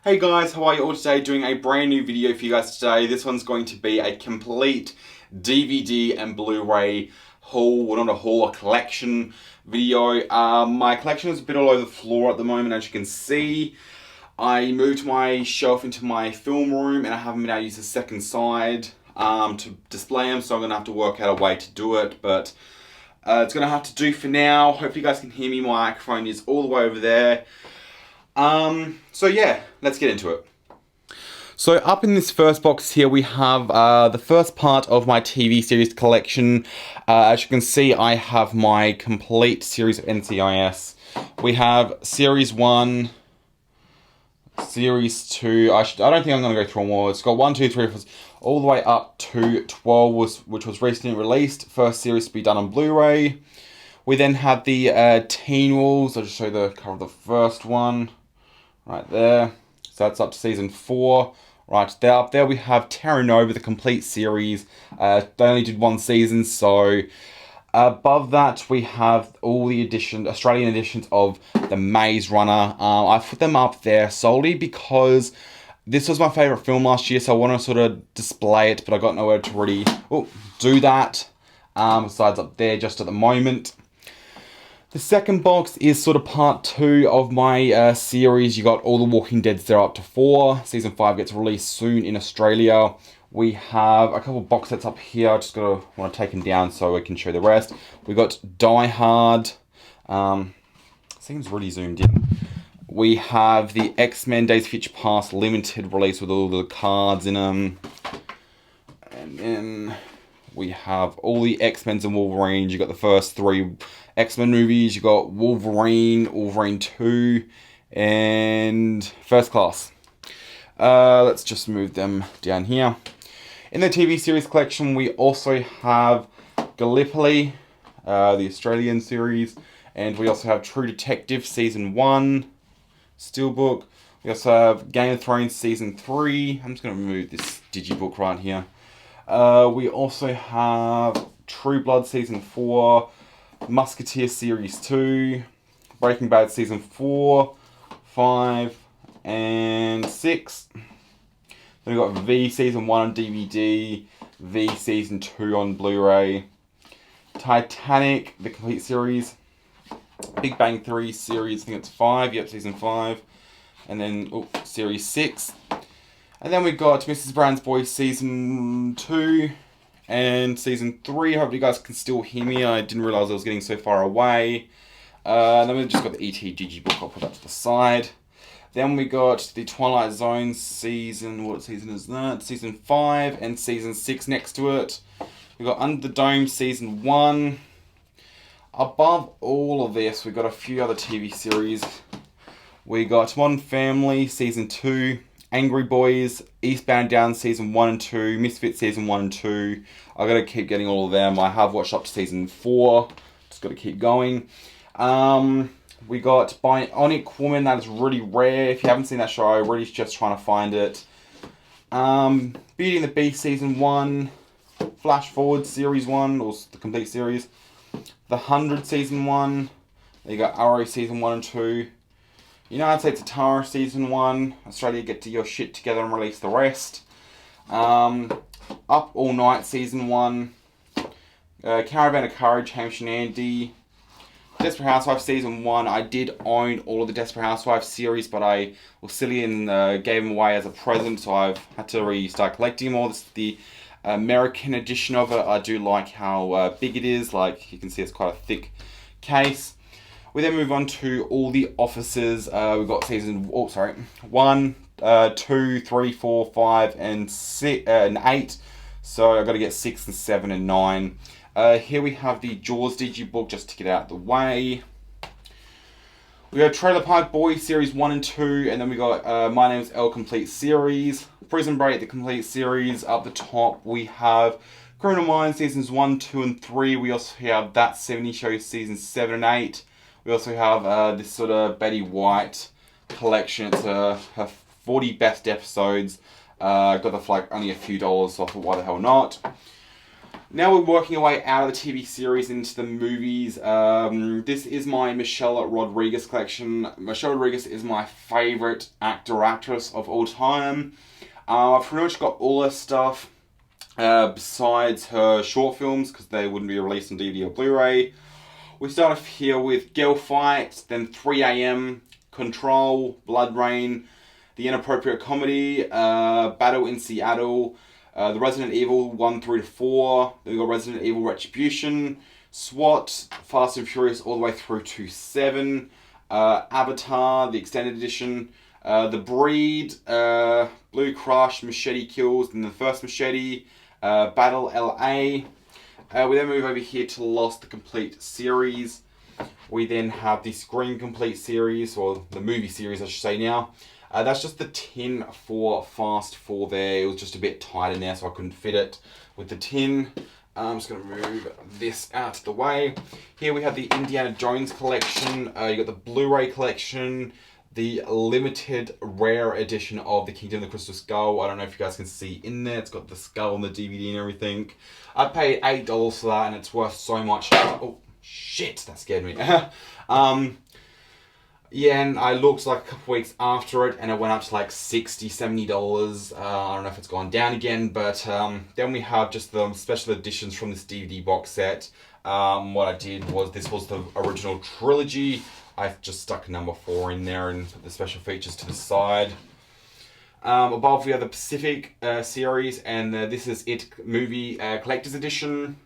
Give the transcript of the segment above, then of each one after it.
Hey guys, how are you all today? Doing a brand new video for you guys today. This one's going to be a complete DVD and Blu-ray haul, well not a haul, a collection video. My collection is a bit all over the floor at the moment, as you can see. I moved my shelf into my film room and I haven't been able to use the second side to display them, so I'm going to have to work out a way to do it, but it's going to have to do for now. Hopefully you guys can hear me. My microphone is all the way over there. So yeah, let's get into it. So up in this first box here we have the first part of my TV series collection. As you can see, I have my complete series of NCIS. We have Series 1, Series 2, I don't think I'm going to go through them all. It's got 1, 2, 3, 4, all the way up to 12, which was recently released. First series to be done on Blu-ray. We then have the Teen Wolves. I'll just show you the cover of the first one. Right there. So that's up to season 4. Right there, up there we have Terra Nova, the complete series. They only did one season, so above that we have all the Australian editions of The Maze Runner. I put them up there solely because this was my favourite film last year, so I want to sort of display it, but I got nowhere to really do that. Besides up there just at the moment. The second box is sort of part 2 of my series. You got all the Walking Deads there up to 4. Season 5 gets released soon in Australia. We have a couple of box sets up here. I just want to take them down so I can show the rest. We got Die Hard. Seems really zoomed in. We have the X-Men Days of Future Past limited release with all the cards in them. And then we have all the X-Men and Wolverines. You got the first 3 X-Men movies. You got Wolverine, Wolverine 2, and First Class. Let's just move them down here. In the TV series collection, we also have Gallipoli, the Australian series, and we also have True Detective Season 1, Steelbook. We also have Game of Thrones Season 3. I'm just going to remove this digibook right here. We also have True Blood Season 4, Musketeer Series 2, Breaking Bad Season 4, 5, and 6. Then we've got V Season 1 on DVD, V Season 2 on Blu-ray, Titanic, the complete series, Big Bang Theory series, I think it's 5, yep, Season 5, and then Series 6. And then we've got Mrs. Brown's Boys Season 2 and Season 3. Hope you guys can still hear me. I didn't realise I was getting so far away. And then we've just got the E.T. Digibook. I'll put that to the side. Then we got the Twilight Zone Season... What season is that? Season 5 and Season 6 next to it. We've got Under the Dome Season 1. Above all of this, we've got a few other TV series. We got Modern Family Season 2. Angry Boys, Eastbound Down Season 1 and 2, Misfits Season 1 and 2. I've got to keep getting all of them. I have watched up to Season 4. Just got to keep going. We got Bionic Woman. That is really rare. If you haven't seen that show, I'm really just trying to find it. Beauty and the Beast Season 1. Flash Forward Series 1, or the complete series. The 100 Season 1. There you got Arrow Season 1 and 2. United States of Tara Season 1. Australia, get to your shit together and release the rest. Up All Night Season 1. Caravan of Courage, Hamish and Andy. Desperate Housewives Season 1. I did own all of the Desperate Housewives series, but I was silly and gave them away as a present, so I've had to restart collecting them all. This is the American edition of it. I do like how big it is. Like, you can see it's quite a thick case. We then move on to all the offices. We've got season 1, 2, 3, 4, 5, and 8. So I've got to get 6 and 7 and 9. Here we have the Jaws Digibook, just to get out of the way. We got Trailer Park Boys Series 1 and 2, and then we got My Name's Elle Complete Series. Prison Break, the complete series. Up the top we have Criminal Minds Seasons 1, 2, and 3. We also have That 70 Show Seasons 7 and 8. We also have this sort of Betty White collection. It's her 40 best episodes. Got the for like only a few dollars, so I thought, why the hell not? Now we're working our way out of the TV series into the movies. This is my Michelle Rodriguez collection. Michelle Rodriguez is my favourite actor/actress of all time. I've pretty much got all her stuff besides her short films because they wouldn't be released on DVD or Blu-ray. We start off here with Girl Fight, then 3 AM, Control, Blood Rain, The Inappropriate Comedy, Battle in Seattle, the Resident Evil 1 through to 4, then we got Resident Evil Retribution, SWAT, Fast and Furious all the way through to 7, Avatar, the Extended Edition, The Breed, Blue Crush, Machete Kills, then the first Machete, Battle LA. We then move over here to Lost, the complete series. We then have the Scream complete series, or the movie series I should say now. That's just the tin for Fast 4 there. It was just a bit tight in there, so I couldn't fit it with the tin. I'm just going to move this out of the way. Here we have the Indiana Jones collection. You got the Blu-ray collection, the limited rare edition of the Kingdom of the Crystal Skull. I don't know if you guys can see in there. It's got the skull and the DVD and everything. I paid $8 for that, and it's worth so much. Oh, shit, that scared me. Yeah, and I looked like a couple weeks after it, and it went up to like $60, $70. I don't know if it's gone down again, but then we have just the special editions from this DVD box set. What I did was, this was the original trilogy. I've just stuck number 4 in there and put the special features to the side. Above we have the Pacific series, and This Is It movie collector's edition.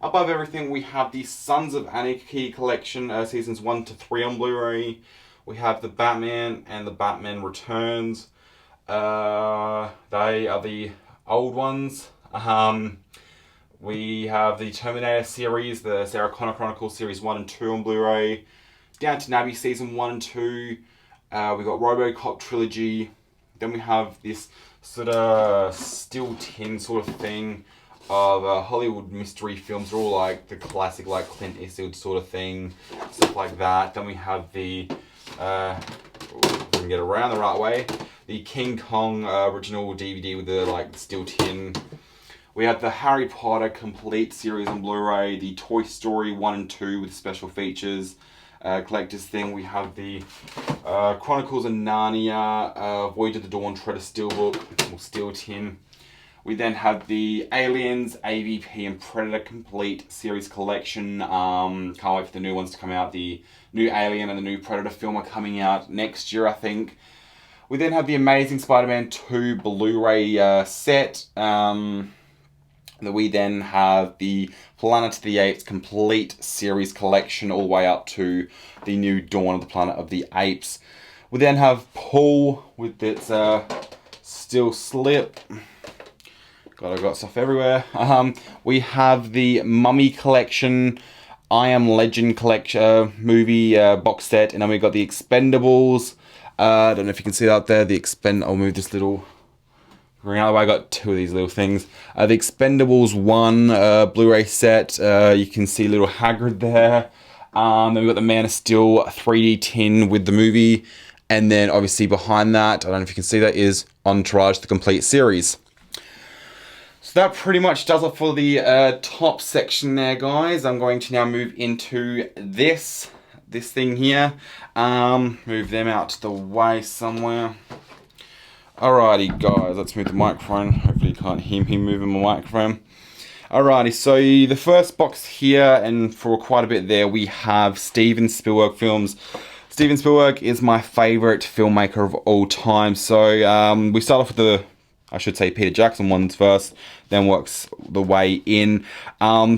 Above everything we have the Sons of Anarchy collection, seasons 1 to 3 on Blu-ray. We have the Batman and the Batman Returns. They are the old ones. We have the Terminator series, the Sarah Connor Chronicles series 1 and 2 on Blu-ray. Downton Abbey season 1 and 2. We got RoboCop trilogy. Then we have this sort of steel tin sort of thing of Hollywood mystery films. They're all like the classic, like Clint Eastwood sort of thing, stuff like that. Then we have the, if we can get around the right way, the King Kong original DVD with the like steel tin. We have the Harry Potter complete series on Blu-ray, the Toy Story 1 and 2 with special features. Collector's thing, we have the Chronicles of Narnia, Voyage of the Dawn, Treasure Steelbook, or Steel Tin. We then have the Aliens, AVP, and Predator complete series collection. Can't wait for the new ones to come out. The new Alien and the new Predator film are coming out next year, I think. We then have the Amazing Spider-Man 2 Blu-ray set. We then have the Planet of the Apes complete series collection all the way up to the new Dawn of the Planet of the Apes. We then have Paul with its steel slip. God, I've got stuff everywhere. We have the Mummy collection, I Am Legend collection movie box set, and then we got the Expendables. I don't know if you can see that there. I'll move this little. I got 2 of these little things. The Expendables 1 Blu-ray set. You can see little Hagrid there. Then we've got the Man of Steel 3D tin with the movie. And then obviously behind that, I don't know if you can see that, is Entourage, the complete series. So that pretty much does it for the top section there, guys. I'm going to now move into this thing here. Move them out to the way somewhere. Alrighty guys, let's move the microphone. Hopefully you can't hear me moving my microphone. Alrighty, so the first box here, and for quite a bit there, we have Steven Spielberg films. Steven Spielberg is my favourite filmmaker of all time. So we start off with the, I should say, Peter Jackson ones first, then works the way in.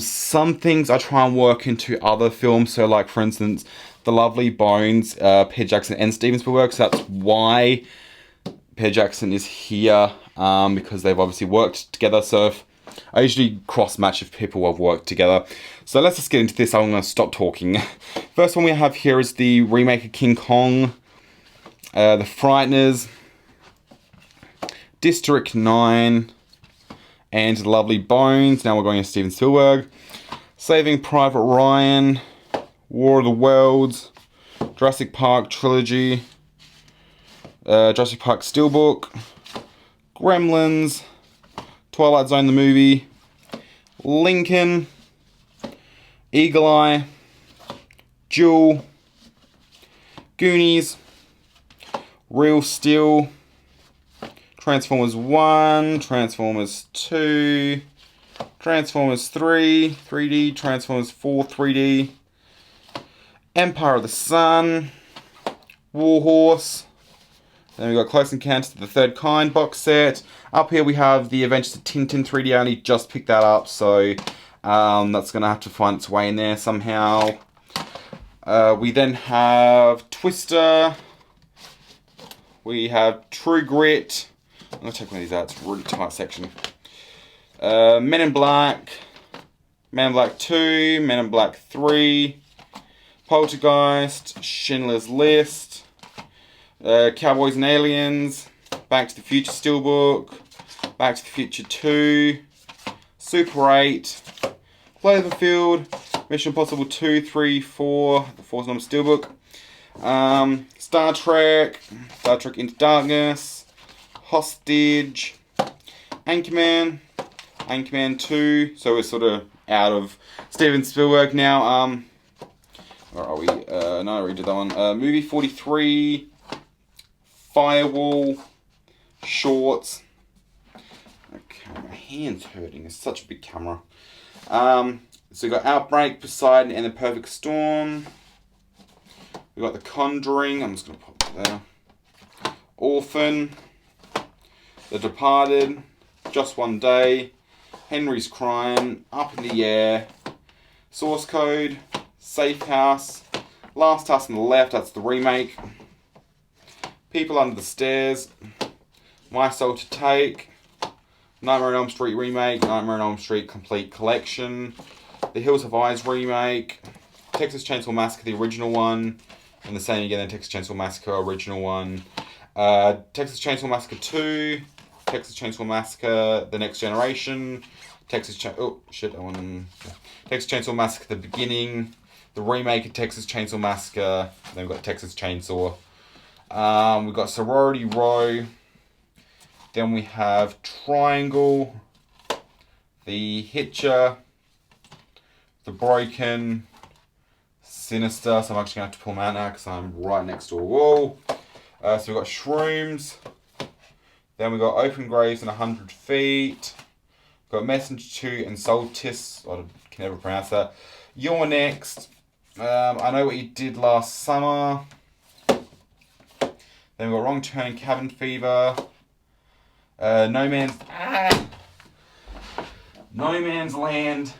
Some things I try and work into other films. So like for instance, The Lovely Bones, Peter Jackson and Steven Spielberg. So that's why Peter Jackson is here, because they've obviously worked together. So I usually cross-match if people have worked together. So let's just get into this. I'm going to stop talking. First one we have here is the remake of King Kong, The Frighteners, District 9, and The Lovely Bones. Now we're going to Steven Spielberg. Saving Private Ryan, War of the Worlds, Jurassic Park Trilogy, Jurassic Park Steelbook, Gremlins, Twilight Zone the movie, Lincoln, Eagle Eye, Jewel, Goonies, Real Steel, Transformers 1, Transformers 2, Transformers 3, 3D, Transformers 4, 3D, Empire of the Sun, Warhorse. Then we got Close Encounters of the Third Kind box set. Up here we have the Adventures of Tintin 3D. I only just picked that up, so that's going to have to find its way in there somehow. We then have Twister. We have True Grit. I'm going to take one of these out. It's a really tight section. Men in Black. Men in Black 2. Men in Black 3. Poltergeist. Schindler's List. Cowboys and Aliens. Back to the Future Steelbook. Back to the Future 2. Super 8. Cloverfield. Mission Impossible 2, 3, 4. The 4's number Steelbook. Star Trek. Star Trek Into Darkness. Hostage. Anchorman. Anchorman 2. So we're sort of out of Steven Spielberg now. Where are we? No, I already did that one. Movie 43. Firewall. Shorts. Okay, my hand's hurting. It's such a big camera. So we got Outbreak, Poseidon, and the Perfect Storm. We got The Conjuring. I'm just going to pop it there. Orphan. The Departed. Just One Day. Henry's Crime. Up in the Air. Source Code. Safe House. Last House on the Left. That's the remake. People Under the Stairs. My Soul to Take. Nightmare on Elm Street remake. Nightmare on Elm Street complete collection. The Hills Have Eyes remake. Texas Chainsaw Massacre, the original one. And the same again, the Texas Chainsaw Massacre original one. Texas Chainsaw Massacre 2. Texas Chainsaw Massacre, The Next Generation. Texas Chainsaw Massacre, The Beginning. The remake of Texas Chainsaw Massacre. Then we've got Texas Chainsaw. We've got Sorority Row. Then we have Triangle, The Hitcher, The Broken, Sinister. So I'm actually going to have to pull them out now because I'm right next to a wall. So we've got Shrooms. Then we've got Open Graves and 100 Feet. We've got Messenger 2 and Solstice. I can never pronounce that. You're Next. I Know What You Did Last Summer. Then we've got Wrong Turn and Cabin Fever. No Man's Land.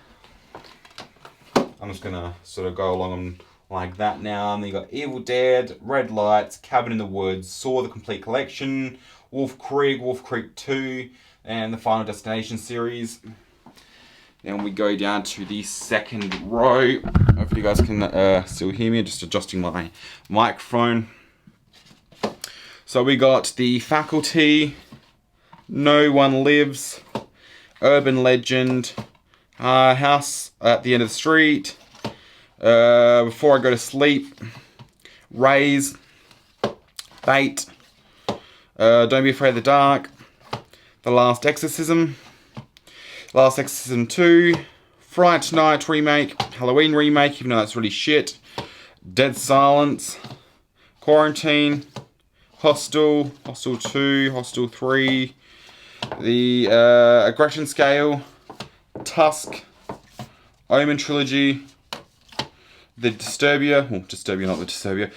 I'm just gonna sort of go along like that now. And then you got Evil Dead, Red Lights, Cabin in the Woods, Saw the Complete Collection, Wolf Creek 2, and the Final Destination series. Then we go down to the second row. Hopefully you guys can still hear me. Just adjusting my microphone. So we got The Faculty, No One Lives, Urban Legend, House at the End of the Street, Before I Go to Sleep, Raise, Bait, Don't Be Afraid of the Dark, The Last Exorcism, Last Exorcism 2, Fright Night remake, Halloween remake, even though that's really shit, Dead Silence, Quarantine, Hostel, Hostel 2, Hostel 3, the Aggression Scale, Tusk, Omen Trilogy, The Disturbia, Disturbia, not The Disturbia,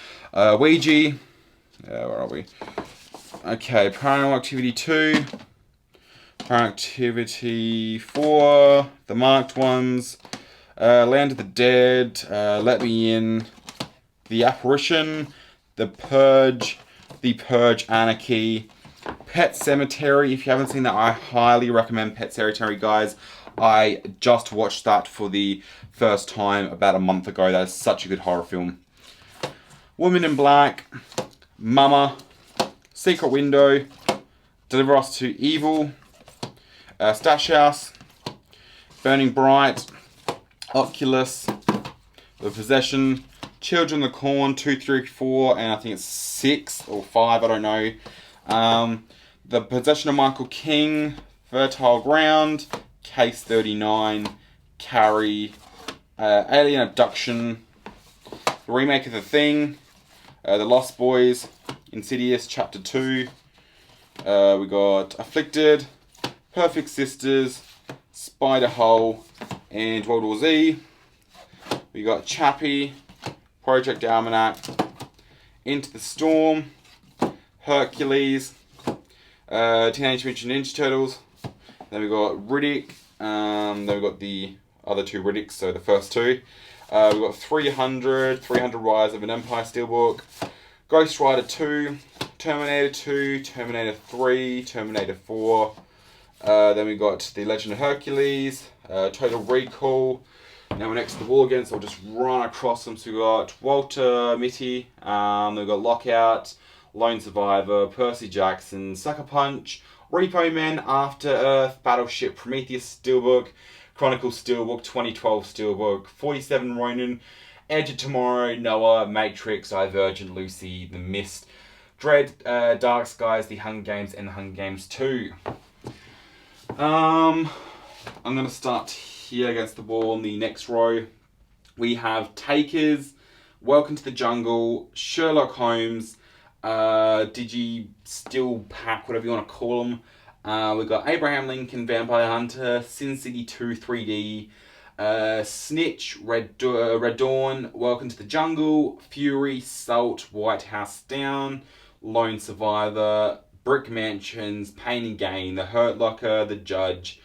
Ouija, where are we? Okay, Paranormal Activity 2, Paranormal Activity 4, The Marked Ones, Land of the Dead, Let Me In, The Apparition, The Purge, Anarchy, Pet Sematary. If you haven't seen that, I highly recommend Pet Sematary, guys. I just watched that for the first time about a month ago. That is such a good horror film. Woman in Black, Mama, Secret Window, Deliver Us to Evil, Stash House, Burning Bright, Oculus, The Possession, Children of the Corn, 2, 3, 4, and I think it's 6 or 5, I don't know. The Possession of Michael King, Fertile Ground, Case 39, Carrie, Alien Abduction, the remake of The Thing, The Lost Boys, Insidious Chapter 2, we got Afflicted, Perfect Sisters, Spider Hole, and World War Z. We got Chappie, Project Almanac, Into the Storm, Hercules, Teenage Mutant Ninja Turtles. Then we got Riddick. Then we got the other two Riddicks, so the first two. We got 300 Rise of an Empire Steelbook, Ghost Rider 2, Terminator 2, Terminator 3, Terminator 4. Then we got The Legend of Hercules, Total Recall. Now we're next to the wall again, so we'll just run across them. So we got Walter Mitty, we've got Lockout, Lone Survivor, Percy Jackson, Sucker Punch, Repo Man, After Earth, Battleship, Prometheus Steelbook, Chronicle Steelbook, 2012 Steelbook, 47 Ronin, Edge of Tomorrow, Noah, Matrix, Divergent, Lucy, The Mist, Dread, Dark Skies, The Hunger Games, and The Hunger Games 2. I'm going to start here against the wall in the next row. We have Takers, Welcome to the Jungle, Sherlock Holmes, Digi Still Pack, whatever you want to call them. We've got Abraham Lincoln, Vampire Hunter, Sin City 2 3D, Snitch, Red Dawn, Welcome to the Jungle, Fury, Salt, White House Down, Lone Survivor, Brick Mansions, Pain and Gain, The Hurt Locker, The Judge,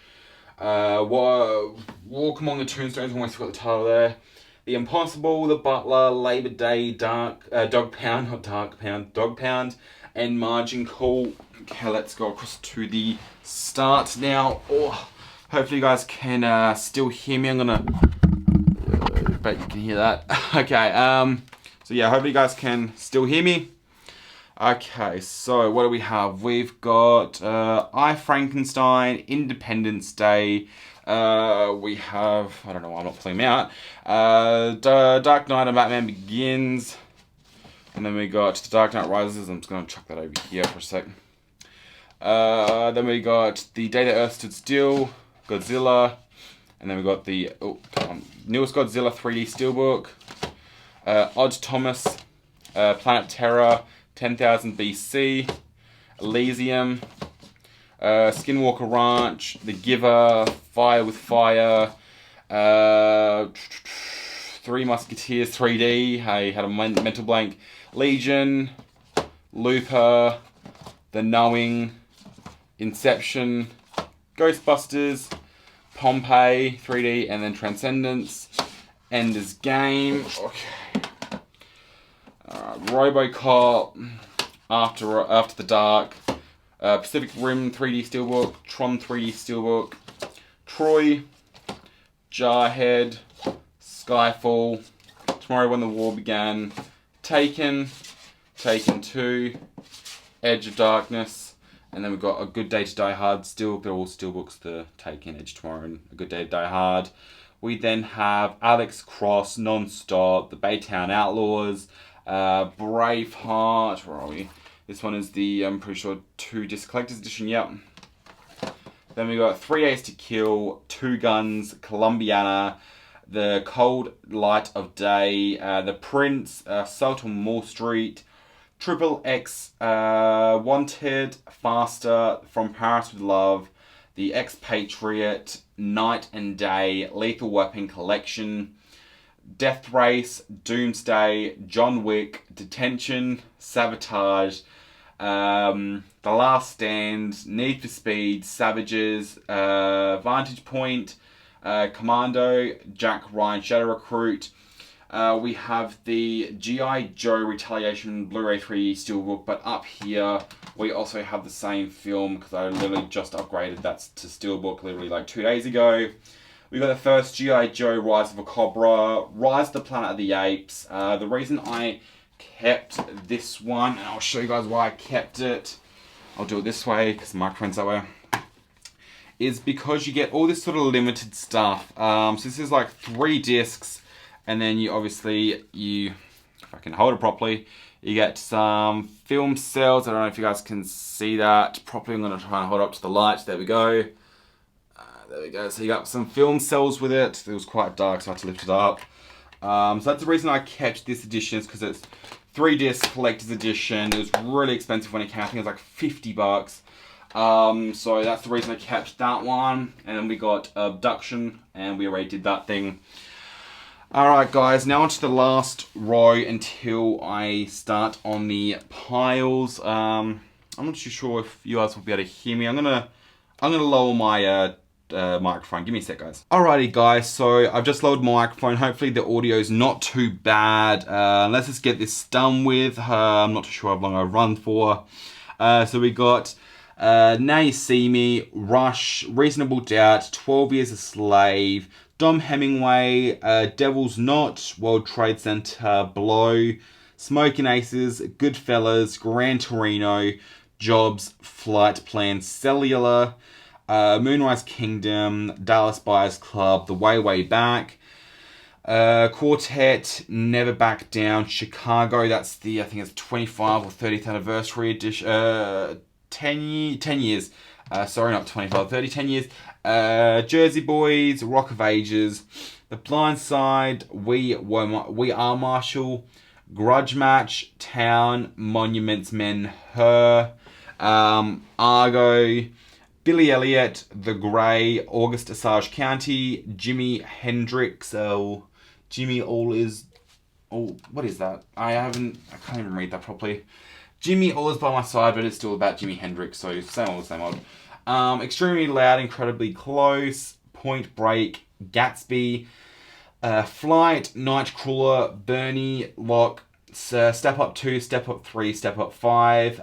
Walk Among the Tombstones, almost got the title there, The Impossible, The Butler, Labor Day, Dog Pound, and Margin Call. Okay, let's go across to the start now. Oh, hopefully you guys can still hear me. I'm gonna bet you can hear that. Okay, so yeah, hopefully you guys can still hear me. Okay, so what do we have? We've got I, Frankenstein, Independence Day. We have, I don't know why I'm not pulling them out. Dark Knight and Batman Begins. And then we got The Dark Knight Rises. I'm just going to chuck that over here for a sec. Then we got The Day That Earth Stood Still, Godzilla. And then we got the newest Godzilla 3D Steelbook. Odd Thomas, Planet Terror, 10,000 BC, Elysium, Skinwalker Ranch, The Giver, Fire with Fire, Three Musketeers 3D, I had a mental blank, Legion, Looper, The Knowing, Inception, Ghostbusters, Pompeii 3D, and then Transcendence, Ender's Game, okay. Robocop, After the Dark, Pacific Rim 3D Steelbook, Tron 3D Steelbook, Troy, Jarhead, Skyfall, Tomorrow When the War Began, Taken, Taken 2, Edge of Darkness, and then we've got A Good Day to Die Hard still. They're all steelbooks, the Taken, Edge of Tomorrow, and A Good Day to Die Hard. We then have Alex Cross, Non-Stop, The Baytown Outlaws, Braveheart, where are we? This one is the, I'm pretty sure, 2-disc collector's edition, yep. Then we got 3 Days to Kill, Two Guns, Columbiana, The Cold Light of Day, The Prince, Assault on Wall Street, Triple X, Wanted, Faster, From Paris with Love, The Expatriate, Night and Day, Lethal Weapon Collection, Death Race, Doomsday, John Wick, Detention, Sabotage, The Last Stand, Need for Speed, Savages, Vantage Point, Commando, Jack Ryan, Shadow Recruit. We have the G.I. Joe Retaliation Blu-ray 3D Steelbook, but up here we also have the same film because I literally just upgraded that to Steelbook literally like 2 days ago. We got the first G.I. Joe Rise of a Cobra, Rise of the Planet of the Apes. The reason I kept this one, and I'll show you guys why I kept it, I'll do it this way because the microphone's that way, is because you get all this sort of limited stuff. So this is like 3 discs, and then you obviously, if I can hold it properly, you get some film cells. I don't know if you guys can see that properly. I'm going to try and hold up to the light. There we go. There we go. So you got some film cells with it. It was quite dark, so I had to lift it up. So that's the reason I kept this edition, is because it's 3-disc collector's edition. It was really expensive when it came. I think it was like 50 bucks. So that's the reason I kept that one. And then we got Abduction, and we already did that thing. Alright guys, now onto the last row until I start on the piles. I'm not too sure if you guys will be able to hear me. I'm gonna lower my microphone. Give me a sec, guys. Alrighty guys, so I've just lowered my microphone. Hopefully the audio is not too bad. Let's just get this done with. I'm not too sure how long I run for. So we got Now You See Me, Rush, Reasonable Doubt, 12 Years a Slave, Dom Hemingway, Devil's Knot, World Trade Center, Blow, Smoking Aces, Goodfellas, Gran Torino, Jobs, Flight Plan, Cellular, Moonrise Kingdom, Dallas Buyers Club, The Way Way Back, Quartet, Never Back Down, Chicago, that's the, I think it's 25 or 30th anniversary edition, 10 years, sorry, not 25, 10 years, Jersey Boys, Rock of Ages, The Blind Side, We Are Marshall, Grudge Match, Town, Monuments Men, Her, Argo, Billy Elliot, The Grey, August Osage County, Jimi Hendrix, Jimmy All Is, what is that? I can't even read that properly. Jimmy All Is By My Side, but it's still about Jimi Hendrix, so same old, same old. Extremely Loud, Incredibly Close, Point Break, Gatsby, Flight, Nightcrawler, Bernie, Lock, Step Up 2, Step Up 3, Step Up 5,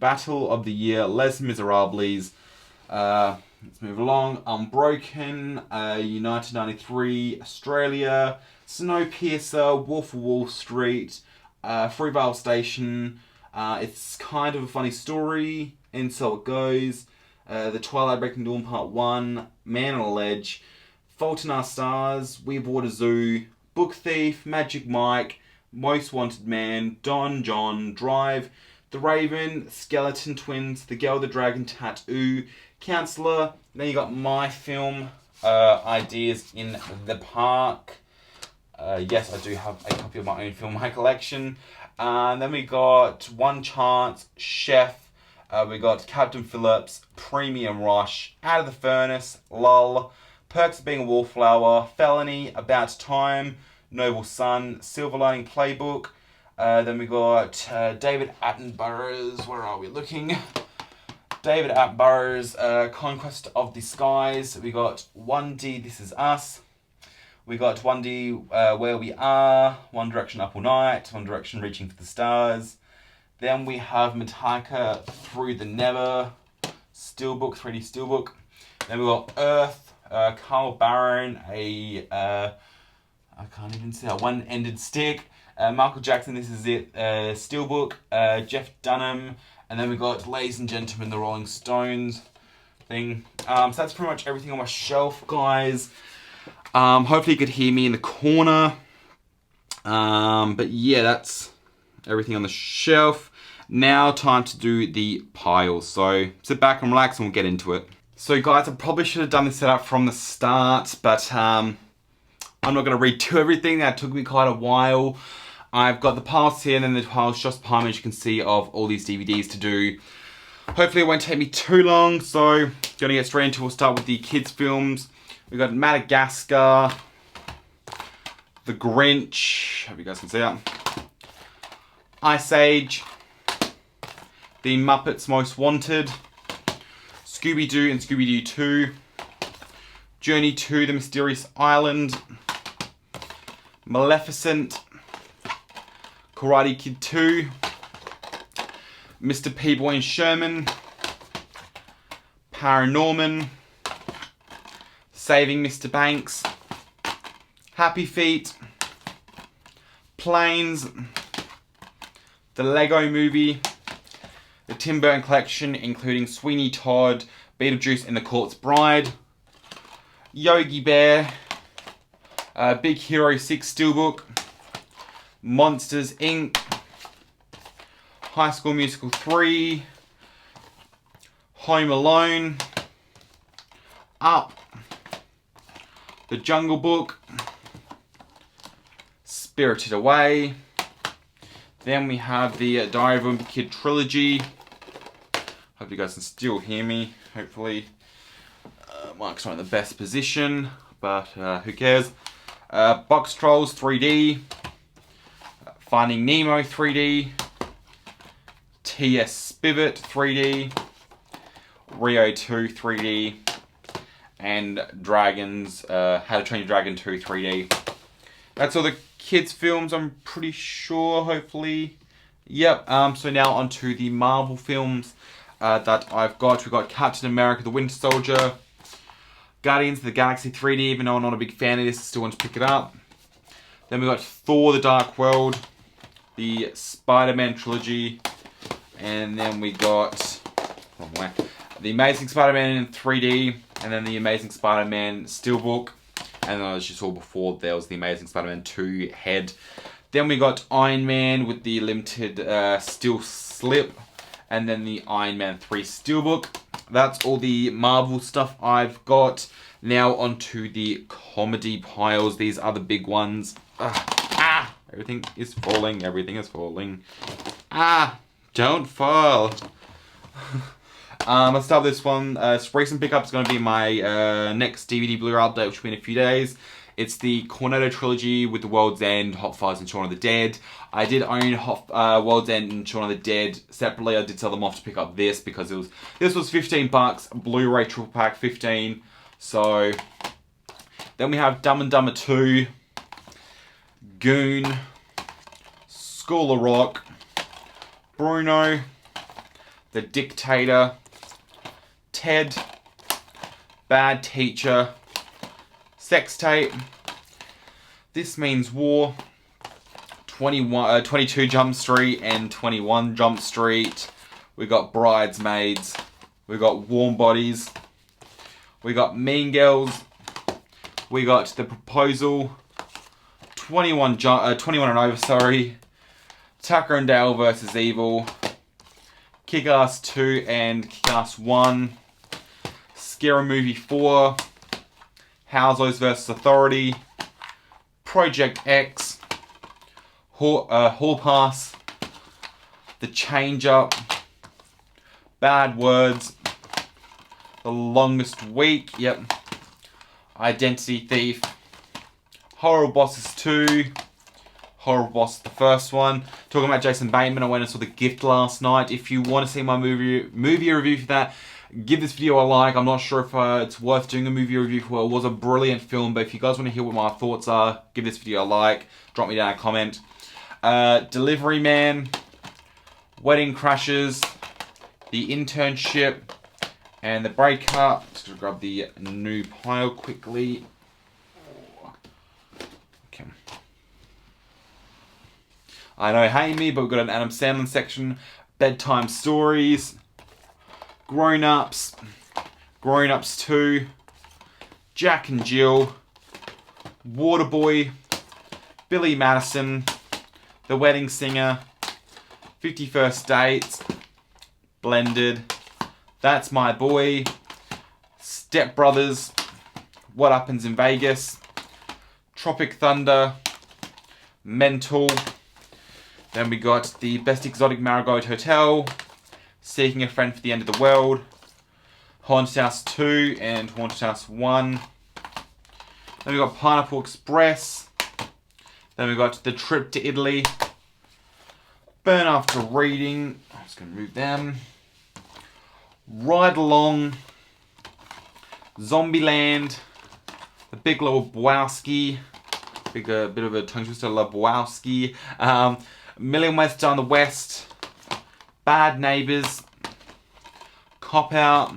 Battle of the Year, Les Miserables, let's move along, Unbroken, United 93, Australia, Snowpiercer, Wolf of Wall Street, Fruitvale Station, It's Kind of a Funny Story, and So It Goes, The Twilight Breaking Dawn Part 1, Man on a Ledge, Fault in Our Stars, We Bought a Zoo, Book Thief, Magic Mike, Most Wanted Man, Don John, Drive, The Raven, Skeleton Twins, The Girl with the Dragon Tattoo, Counselor. Then you got my film ideas in the park. Yes, I do have a copy of my own film in my collection. Then we got One Chance, Chef. We got Captain Phillips, Premium Rush, Out of the Furnace, Lull, Perks of Being a Wallflower, Felony, About Time, Noble Son, Silver Lining Playbook. Then we got David Attenborough's, where are we looking? David Attenborough's Conquest of the Skies. We got 1D, This Is Us. We got 1D, Where We Are, One Direction Up All Night, One Direction Reaching for the Stars. Then we have Metallica, Through the Never, Steelbook, 3D Steelbook. Then we got Earth, Carl Barron, I can't even say, a One-Ended Stick. Michael Jackson, This Is It, Steelbook, Jeff Dunham. And then we got, ladies and gentlemen, the Rolling Stones thing. So that's pretty much everything on my shelf, guys. Hopefully you could hear me in the corner. But yeah, that's everything on the shelf. Now time to do the piles. So sit back and relax and we'll get into it. So guys, I probably should have done this setup from the start, but I'm not going to redo everything. That took me quite a while. I've got the piles here and then the piles just behind me, as you can see, of all these DVDs to do. Hopefully it won't take me too long, so going to get straight into it. We'll start with the kids' films. We've got Madagascar, The Grinch, hope you guys can see that, Ice Age, The Muppets Most Wanted, Scooby-Doo and Scooby-Doo 2, Journey to the Mysterious Island, Maleficent, Karate Kid 2, Mr. P-Boy and Sherman, Paranorman, Saving Mr. Banks, Happy Feet, Planes, The Lego Movie, the Tim Burton collection including Sweeney Todd, Beetlejuice and the Corpse Bride, Yogi Bear, Big Hero 6 Steelbook, Monsters Inc., High School Musical 3, Home Alone, Up, The Jungle Book, Spirited Away. Then we have the Diary of a Wimpy Kid trilogy. Hope you guys can still hear me, hopefully. Mike's not in the best position, but who cares. Box Trolls 3D, Finding Nemo 3D, T.S. Spivet 3D, Rio 2 3D, and Dragons, How to Train Your Dragon 2 3D. That's all the kids' films, I'm pretty sure, hopefully. Yep, so now onto the Marvel films that I've got. We've got Captain America, The Winter Soldier, Guardians of the Galaxy 3D, even though I'm not a big fan of this, I still want to pick it up. Then we've got Thor, The Dark World, the Spider-Man trilogy, and then we got The Amazing Spider-Man in 3D, and then The Amazing Spider-Man Steelbook, and as you saw before, there was The Amazing Spider-Man 2 head. Then we got Iron Man with the limited steel slip, and then the Iron Man 3 Steelbook. That's all the Marvel stuff I've got. Now onto the comedy piles. These are the big ones. Everything is falling. Everything is falling. Don't fall. Let's start with this one. Recent pickup is going to be my next DVD Blu-ray update, which will be in a few days. It's the Cornetto trilogy with The World's End, Hot Fuzz, and Shaun of the Dead. I did own World's End and Shaun of the Dead separately. I did sell them off to pick up this because this was $15. Blu-ray triple pack 15. So then we have Dumb and Dumber 2, Goon, School of Rock, Bruno, The Dictator, Ted, Bad Teacher, Sex Tape, This Means War, 22 Jump Street and 21 Jump Street. We got Bridesmaids. We got Warm Bodies. We got Mean Girls. We got The Proposal. 21 and Over, sorry. Tucker and Dale vs. Evil. Kick-Ass 2 and Kick-Ass 1. Scary Movie 4. Housewives vs. Authority. Project X. Hall Pass. The Change Up. Bad Words. The Longest Week. Yep. Identity Thief. Horrible Bosses 2. Horrible Boss, the first one. Talking about Jason Bateman, I went and saw The Gift last night. If you want to see my movie review for that, give this video a like. I'm not sure if it's worth doing a movie review for. It was a brilliant film, but if you guys want to hear what my thoughts are, give this video a like. Drop me down a comment. Delivery Man, Wedding Crashers, The Internship, and The Breakup. Just gonna grab the new pile quickly. Okay. I know, hate me, but we've got an Adam Sandler section. Bedtime Stories, Grown Ups, Grown Ups 2, Jack and Jill, Waterboy, Billy Madison, The Wedding Singer, 51st Dates, Blended, That's My Boy, Step Brothers, What Happens in Vegas, Tropic Thunder, Mental. Then we got The Best Exotic Marigold Hotel, Seeking a Friend for the End of the World, Haunted House 2 and Haunted House 1. Then we got Pineapple Express. Then we got The Trip to Italy, Burn After Reading. I'm just going to move them. Ride Along, Zombieland, The Big Lebowski, bit of a tongue twister, Lebowski. Million Ways to Die in the West, Bad Neighbors, Cop Out,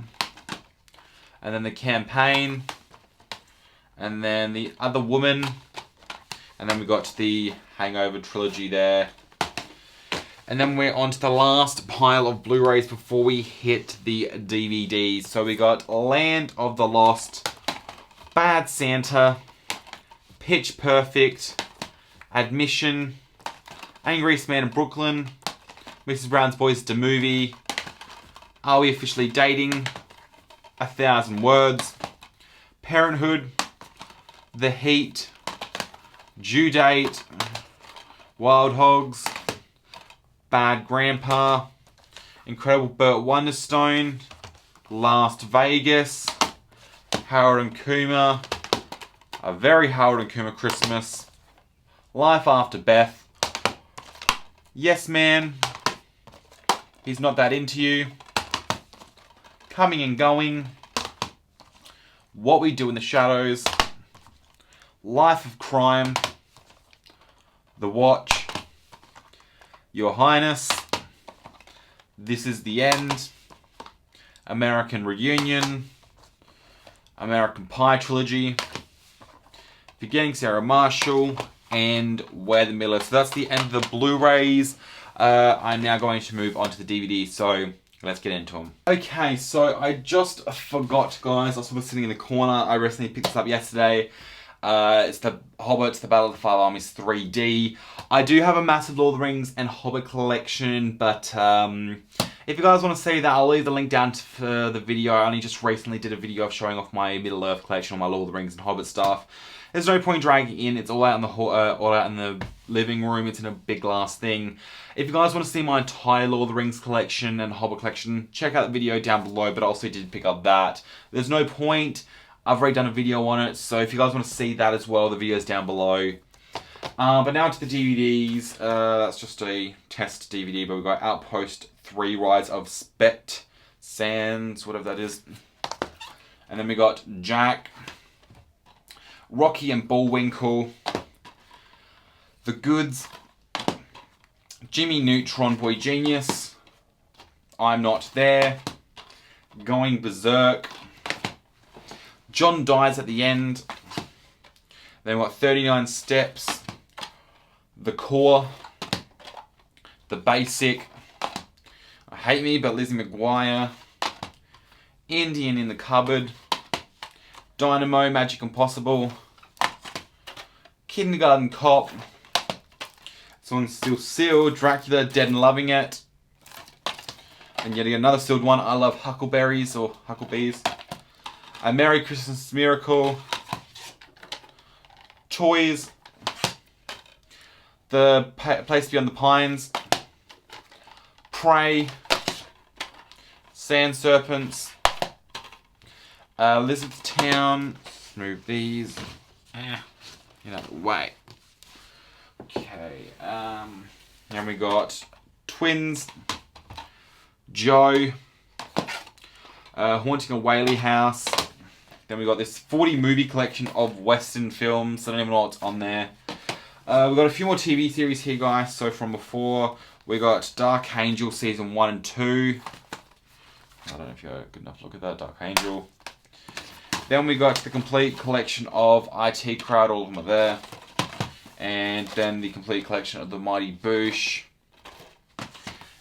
and then The Campaign, and then The Other Woman, and then we got the Hangover trilogy there. And then we're on to the last pile of Blu-rays before we hit the DVDs. So we got Land of the Lost, Bad Santa, Pitch Perfect, Admission, Angriest Man in Brooklyn, Mrs. Brown's Boys the Movie, Are We Officially Dating, 1,000 Words, Parenthood, The Heat, Due Date, Wild Hogs, Bad Grandpa, Incredible Burt Wonderstone, Las Vegas, Harold and Kumar, A Very Harold and Kumar Christmas, Life After Beth, Yes Man, He's Not That Into You, Coming and Going, What We Do in the Shadows, Life of Crime, The Watch, Your Highness, This Is the End, American Reunion, American Pie Trilogy, Forgetting Sarah Marshall, and Where the Miller. So that's the end of the Blu-rays. I'm now going to move on to the DVD, so let's get into them. Okay, so I just forgot, guys. I was sitting in the corner. I recently picked this up yesterday. It's the Hobbit, The Battle of the Five Armies 3D. I do have a massive Lord of the Rings and Hobbit collection, but if you guys want to see that, I'll leave the link down for the video. I only just recently did a video of showing off my Middle-earth collection, all my Lord of the Rings and Hobbit stuff. There's no point dragging in. It's all out in the all out in the living room. It's in a big glass thing. If you guys want to see my entire Lord of the Rings collection and Hobbit collection, check out the video down below. But I also did pick up that. There's no point. I've already done a video on it, so if you guys want to see that as well, the video's down below. But now to the DVDs. That's just a test DVD, but we've got Outpost 3 Rise of Spet Sands, whatever that is. And then we got Jack, Rocky and Bullwinkle, The Goods, Jimmy Neutron Boy Genius, I'm Not There, Going Berserk, John Dies at the End, then we've got 39 Steps, The Core, The Basic, I Hate Me but Lizzie McGuire, Indian in the Cupboard, Dynamo, Magic Impossible, Kindergarten Cop, this one's still sealed, Dracula, Dead and Loving It, and yet another sealed one, I Love Huckleberries or Hucklebees, A Merry Christmas Miracle, Toys, The Place Beyond the Pines, Prey, Sand Serpents, Elizabethtown, let's move these, get out of the way. Okay, then we got Twins, Joe, Haunting a Whaley House. Then we got this 40 movie collection of Western films. I don't even know what's on there. We've got a few more TV series here, guys. So from before, we got Dark Angel Season 1 and 2. I don't know if you're good enough to look at that, Dark Angel. Then we got the complete collection of IT Crowd, all of them are there. And then the complete collection of The Mighty Boosh.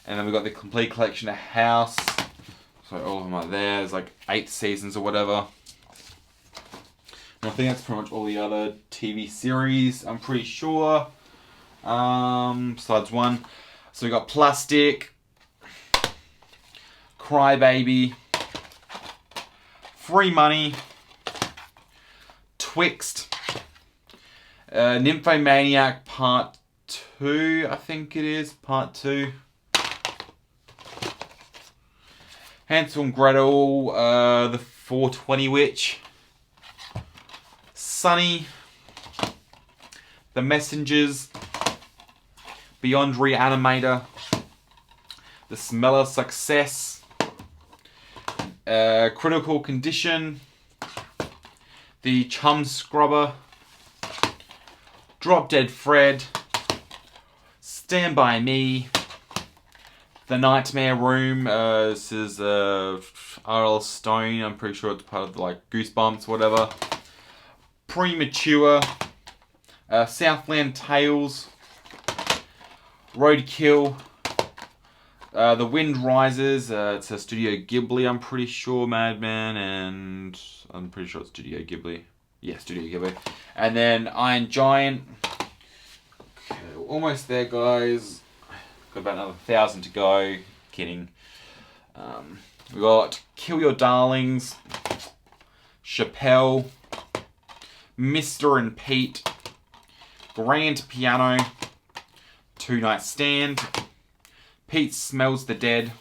And then we got the complete collection of House. So all of them are there. There's like 8 seasons or whatever. And I think that's pretty much all the other TV series, I'm pretty sure. Besides one. So we got Plastic, Crybaby, Free Money, Twixt, Nymphomaniac Part 2, I think it is, Part 2. Hansel and Gretel, the 420 Witch, Sunny, The Messengers, Beyond Reanimator, The Smell of Success, Critical Condition, The Chum Scrubber, Drop Dead Fred, Stand By Me, The Nightmare Room. This is R.L. Stone. I'm pretty sure it's part of like Goosebumps, whatever. Premature, Southland Tales, Roadkill, The Wind Rises. It's a Studio Ghibli, I'm pretty sure, Madman, and I'm pretty sure it's Studio Ghibli. Yeah, Studio Ghibli. And then Iron Giant. Okay, we're almost there, guys. Got about another 1,000 to go. Kidding. We got Kill Your Darlings, Chappelle, Mr. and Pete, Grand Piano, Two Night Stand, Pete Smells the Dead,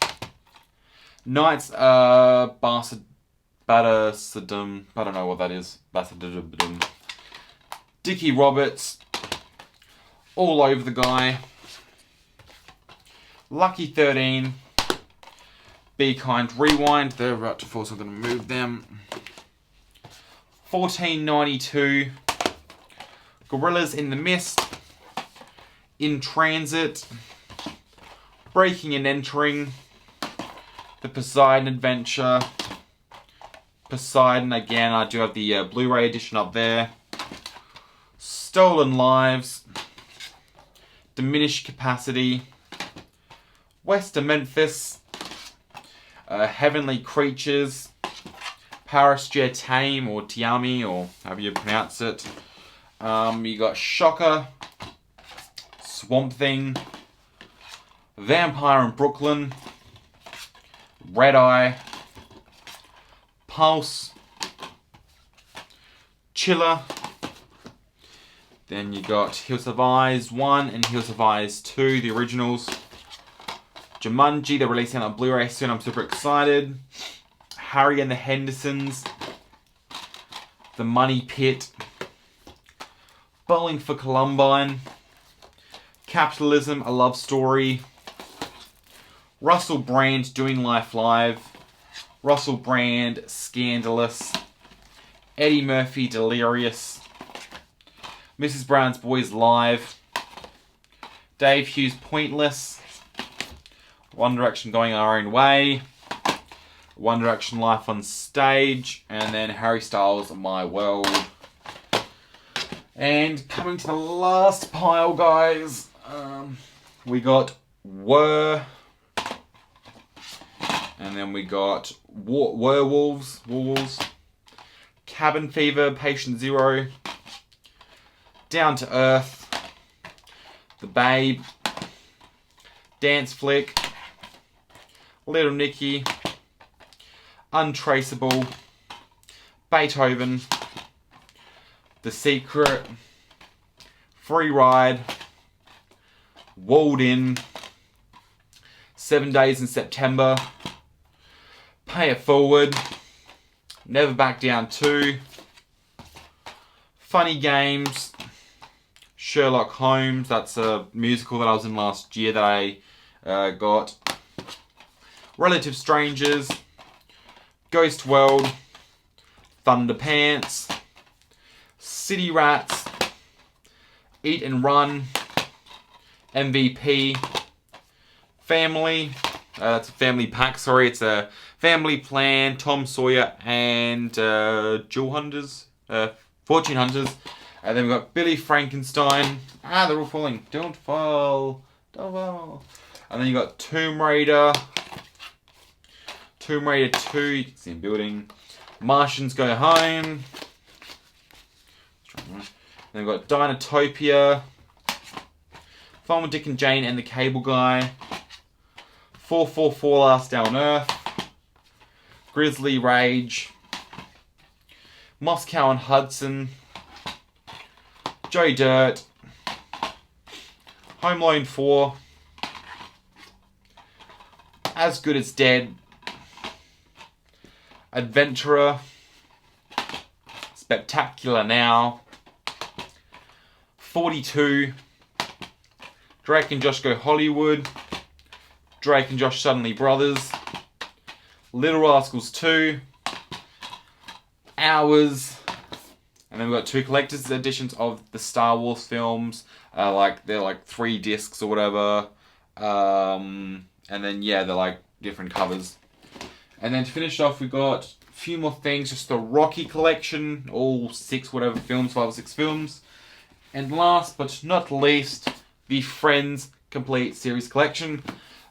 Knights Bastardom, I don't know what that is, Bastardom, Dickie Roberts, All Over the Guy, Lucky 13, Be Kind Rewind, they're about to fall so I'm going to move them, 1492, Gorillas in the Mist, In Transit, Breaking and Entering, The Poseidon Adventure, Poseidon again, I do have the Blu-ray edition up there, Stolen Lives, Diminished Capacity, West of Memphis, Heavenly Creatures, Paris Tame or Tiami, or however you pronounce it. You got Shocker, Swamp Thing, Vampire in Brooklyn, Red Eye, Pulse, Chiller. Then you got Hills of Eyes 1 and Hills of Eyes 2, the originals. Jumanji, they're releasing on Blu-ray soon, I'm super excited. Harry and the Hendersons, The Money Pit, Bowling for Columbine, Capitalism, A Love Story, Russell Brand, Doing Life Live, Russell Brand, Scandalous, Eddie Murphy, Delirious, Mrs. Brown's Boys Live, Dave Hughes, Pointless, One Direction, Going Our Own Way, One Direction, Life on Stage, and then Harry Styles, My World. And coming to the last pile, guys, we got Were, and then we got Werewolves, Cabin Fever, Patient Zero, Down to Earth, The Babe, Dance Flick, Little Nicky, Untraceable, Beethoven, The Secret, Free Ride, Walled In, 7 Days in September, Pay It Forward, Never Back Down 2, Funny Games, Sherlock Holmes, that's a musical that I was in last year that I got, Relative Strangers, Ghost World, Thunderpants, City Rats, Eat and Run, MVP, Family, that's a family pack, sorry, it's a Family Plan, Tom Sawyer, and Jewel Hunters, Fortune Hunters. And then we've got Billy Frankenstein. They're all falling. Don't fall. Don't fall. And then you got Tomb Raider. Tomb Raider 2, you can see him building. Martians Go Home. Then we've got Dinotopia. Fun with Dick and Jane and the Cable Guy. 444 Last Day on Earth. Grizzly Rage. Moscow and Hudson. Joey Dirt. Home Alone 4. As Good as Dead. Adventurer. Spectacular Now. 42. Drake and Josh Go Hollywood. Drake and Josh Suddenly Brothers. Little Rascals 2. Hours. And then we've got 2 collector's editions of the Star Wars films. They're like 3 discs or whatever. And then, yeah, they're like different covers. And then to finish off, we got a few more things. Just the Rocky collection. All 6 whatever films, 5 or 6 films. And last but not least, the Friends Complete Series Collection.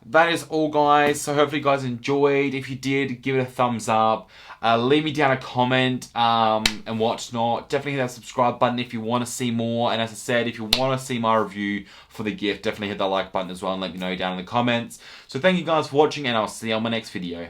That is all, guys. So hopefully you guys enjoyed. If you did, give it a thumbs up. Leave me down a comment and whatnot. Definitely hit that subscribe button if you want to see more. And as I said, if you want to see my review for the gift, definitely hit that like button as well and let me know down in the comments. So thank you guys for watching, and I'll see you on my next video.